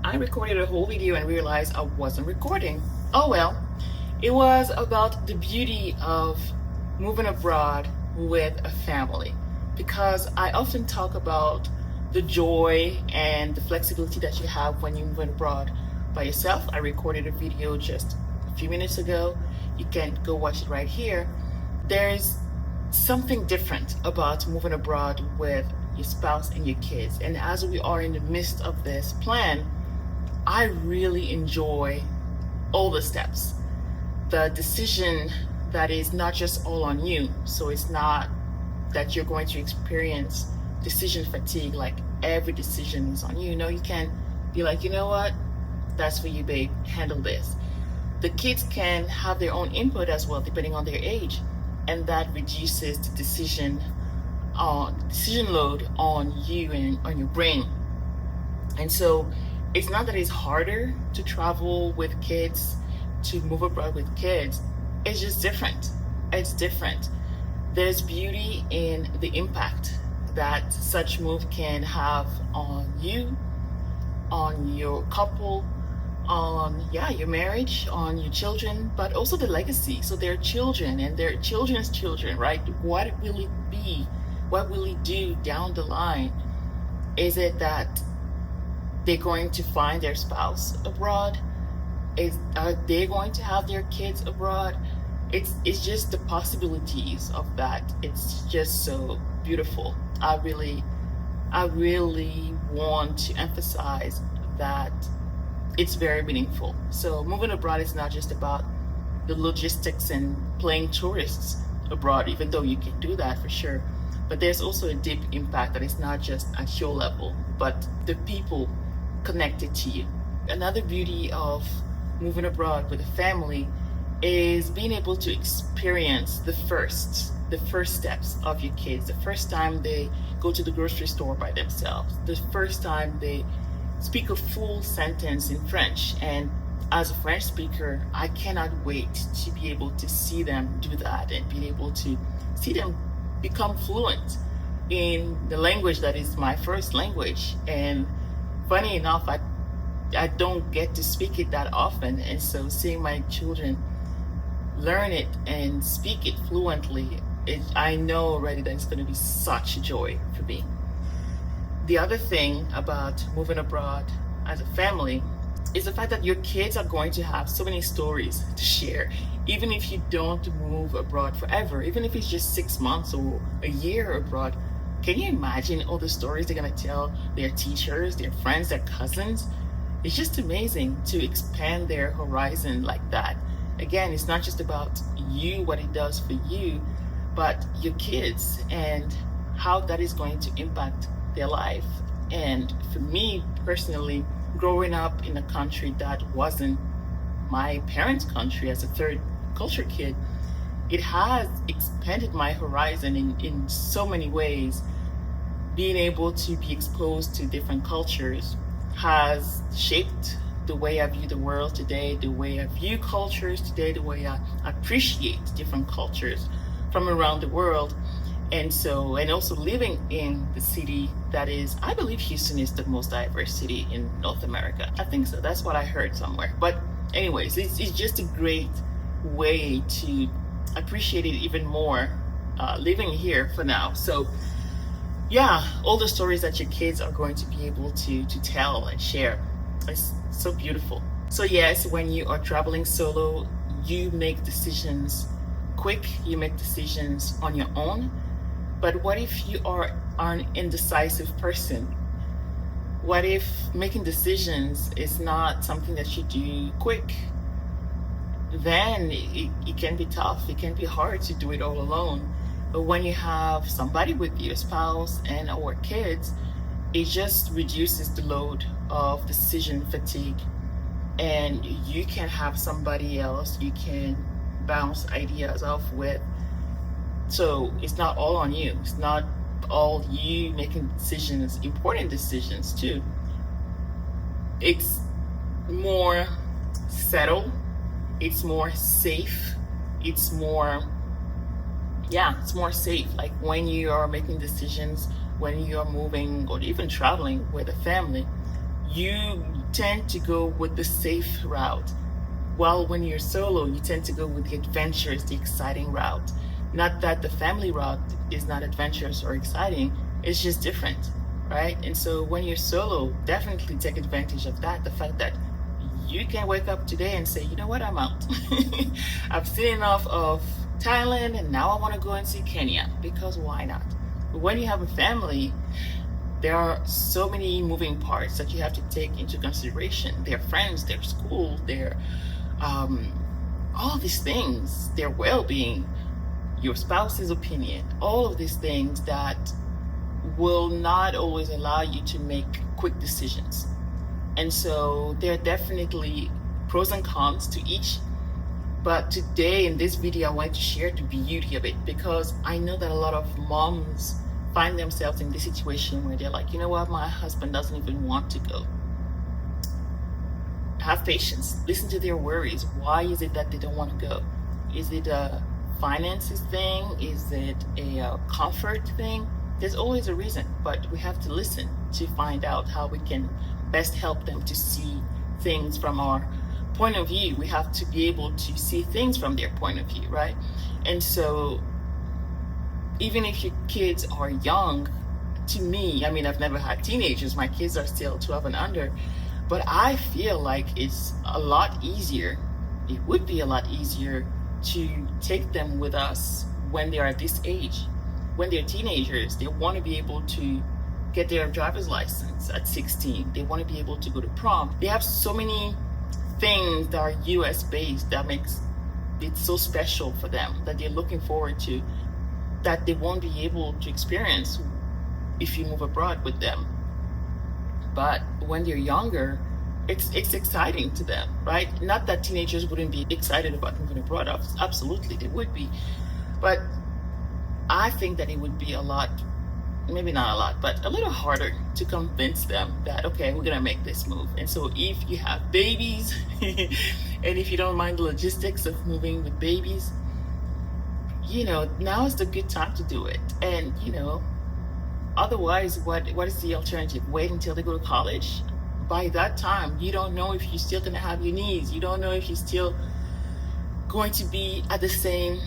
I recorded a whole video and realized I wasn't recording. Oh well. It was about the beauty of moving abroad with a family, because I often talk about the joy and the flexibility that you have when you move abroad by yourself. I recorded a video just a few minutes ago. You can go watch it right here. There's something different about moving abroad with your spouse and your kids. And as we are in the midst of this plan, I really enjoy all the steps. The decision that is not just all on you. So it's not that you're going to experience decision fatigue, like every decision is on you. No, you can be like, you know what? That's for you, babe. Handle this. The kids can have their own input as well, depending on their age. And that reduces the decision load on you and on your brain. And so it's not that it's harder to travel with kids, to move abroad with kids. It's just different. It's different. There's beauty in the impact that such move can have on you, on your couple, on your marriage, on your children, but also the legacy. So their children and their children's children, right? What will it be? What will it do down the line? Is it that they're going to find their spouse abroad? Are they going to have their kids abroad? It's just the possibilities of that. It's just so beautiful. I really want to emphasize that it's very meaningful. So moving abroad is not just about the logistics and playing tourists abroad, even though you can do that for sure. But there's also a deep impact that is not just at your level, but the people connected to you. Another beauty of moving abroad with a family is being able to experience the first steps of your kids, the first time they go to the grocery store by themselves, the first time they speak a full sentence in French. And as a French speaker, I cannot wait to be able to see them do that and be able to see them become fluent in the language that is my first language. And funny enough, I don't get to speak it that often. And so seeing my children learn it and speak it fluently, I know already that it's going to be such a joy for me. The other thing about moving abroad as a family is the fact that your kids are going to have so many stories to share. Even if you don't move abroad forever, even if it's just 6 months or a year abroad, can you imagine all the stories they're going to tell their teachers, their friends, their cousins? It's just amazing to expand their horizon like that. Again, it's not just about you, what it does for you, but your kids and how that is going to impact their life. And for me personally, growing up in a country that wasn't my parents' country as a third culture kid, it has expanded my horizon in so many ways. Being able to be exposed to different cultures has shaped the way I view the world today, the way I view cultures today, the way I appreciate different cultures from around the world. And also living in the city that is, I believe Houston is the most diverse city in North America. I think so. That's what I heard somewhere. But anyways, it's just a great way to appreciate it even more living here for now. So all the stories that your kids are going to be able to tell and share. It's so beautiful. So yes, when you are traveling solo, you make decisions quick, you make decisions on your own. But what if you are an indecisive person? What if making decisions is not something that you do quick? Then it can be tough, it can be hard to do it all alone. But when you have somebody with you, a spouse and or kids, it just reduces the load of decision fatigue. And you can have somebody else you can bounce ideas off with. So it's not all on you. It's not all you making decisions, important decisions too. It's more settled. It's more safe. It's more safe. Like when you are making decisions, when you are moving or even traveling with a family, you tend to go with the safe route. While when you're solo, you tend to go with the adventurous, the exciting route. Not that the family route is not adventurous or exciting, it's just different, right? And so when you're solo, definitely take advantage of that. The fact that you can wake up today and say, you know what, I'm out. I've seen enough of Thailand and now I want to go and see Kenya, because why not? But when you have a family, there are so many moving parts that you have to take into consideration. Their friends, their school, their all these things, their well-being, your spouse's opinion, all of these things that will not always allow you to make quick decisions. And so there are definitely pros and cons to each. But today in this video, I want to share the beauty of it, because I know that a lot of moms find themselves in this situation where they're like, you know what, my husband doesn't even want to go. Have patience, listen to their worries. Why is it that they don't want to go? Is it a finances thing? Is it a comfort thing? There's always a reason, but we have to listen to find out how we can best help them to see things from our point of view. We have to be able to see things from their point of view, right? And so even if your kids are young, to me, I mean, I've never had teenagers, my kids are still 12 and under, but I feel like it's a lot easier, it would be a lot easier to take them with us when they are at this age. When they're teenagers, they want to be able to get their driver's license at 16. They want to be able to go to prom. They have so many things that are US based that makes it so special for them, that they're looking forward to, that they won't be able to experience if you move abroad with them. But when they're younger, it's exciting to them, right? Not that teenagers wouldn't be excited about moving abroad. Absolutely, they would be. But I think that it would be a lot, maybe not a lot, but a little harder to convince them that, okay, we're gonna make this move. And so if you have babies, and if you don't mind the logistics of moving with babies, you know, now is the good time to do it. And, you know, otherwise, what is the alternative? Wait until they go to college? By that time, you don't know if you're still gonna have your needs. You don't know if you're still going to be at the same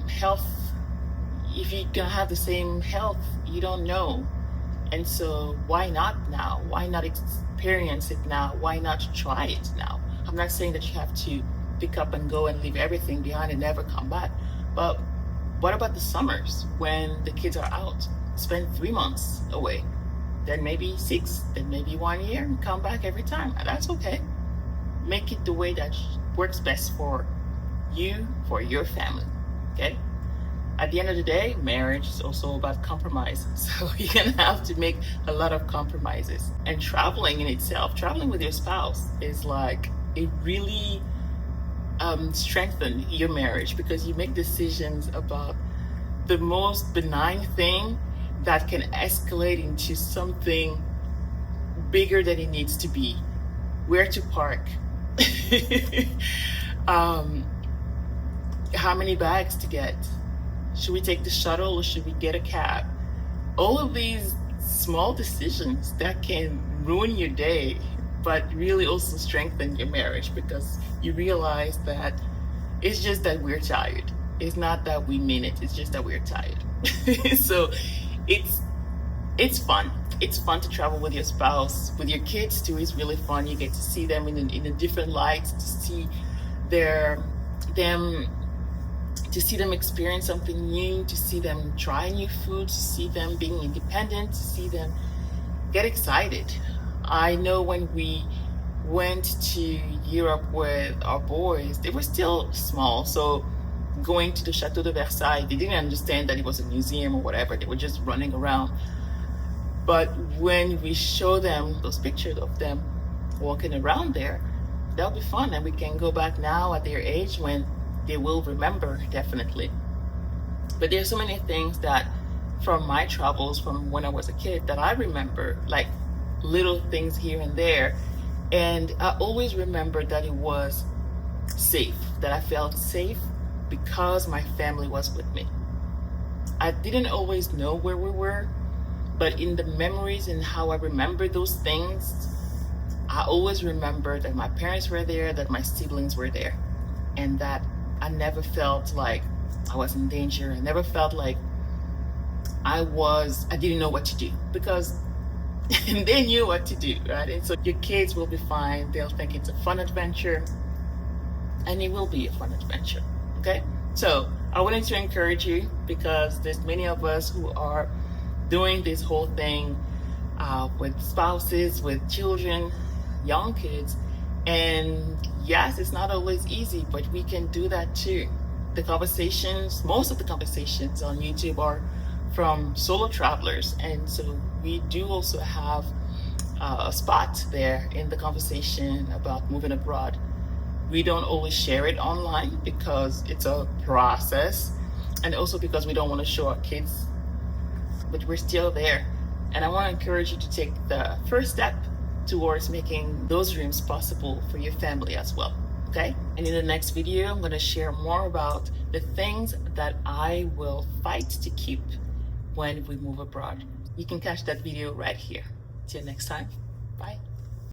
health. If you're gonna have the same health, you don't know. And so why not now? Why not experience it now? Why not try it now? I'm not saying that you have to pick up and go and leave everything behind and never come back. But what about the summers when the kids are out? Spend 3 months away, then maybe 6, then maybe 1 year, and come back every time. That's okay. Make it the way that works best for you, for your family, okay? At the end of the day, marriage is also about compromise. So you're gonna have to make a lot of compromises. And traveling in itself, traveling with your spouse is like, it really strengthens your marriage, because you make decisions about the most benign thing that can escalate into something bigger than it needs to be. Where to park, how many bags to get, should we take the shuttle or should we get a cab? All of these small decisions that can ruin your day, but really also strengthen your marriage, because you realize that it's just that we're tired. It's not that we mean it, it's just that we're tired. So it's fun. It's fun to travel with your spouse. With your kids too, it's really fun. You get to see them in a different lights, to see to see them experience something new, to see them try new food, to see them being independent, to see them get excited. I know when we went to Europe with our boys, they were still small, so going to the Chateau de Versailles, they didn't understand that it was a museum or whatever. They were just running around. But when we show them those pictures of them walking around there, that'll be fun, and we can go back now at their age when they will remember, definitely. But there's so many things that from my travels from when I was a kid that I remember, like little things here and there. And I always remember that it was safe, that I felt safe because my family was with me. I didn't always know where we were, But in the memories and how I remember those things, I always remember that my parents were there, that my siblings were there, and that I never felt like I was in danger. I never felt like I didn't know what to do, because they knew what to do, right? And so your kids will be fine. They'll think it's a fun adventure, and it will be a fun adventure, okay? So I wanted to encourage you, because there's many of us who are doing this whole thing with spouses, with children, young kids. And yes, it's not always easy, but we can do that too. The conversations, most of the conversations on YouTube are from solo travelers. And so we do also have a spot there in the conversation about moving abroad. We don't always share it online because it's a process, and also because we don't want to show our kids, but we're still there. And I want to encourage you to take the first step towards making those dreams possible for your family as well, okay? And in the next video, I'm going to share more about the things that I will fight to keep when we move abroad. You can catch that video right here. Till next time, bye.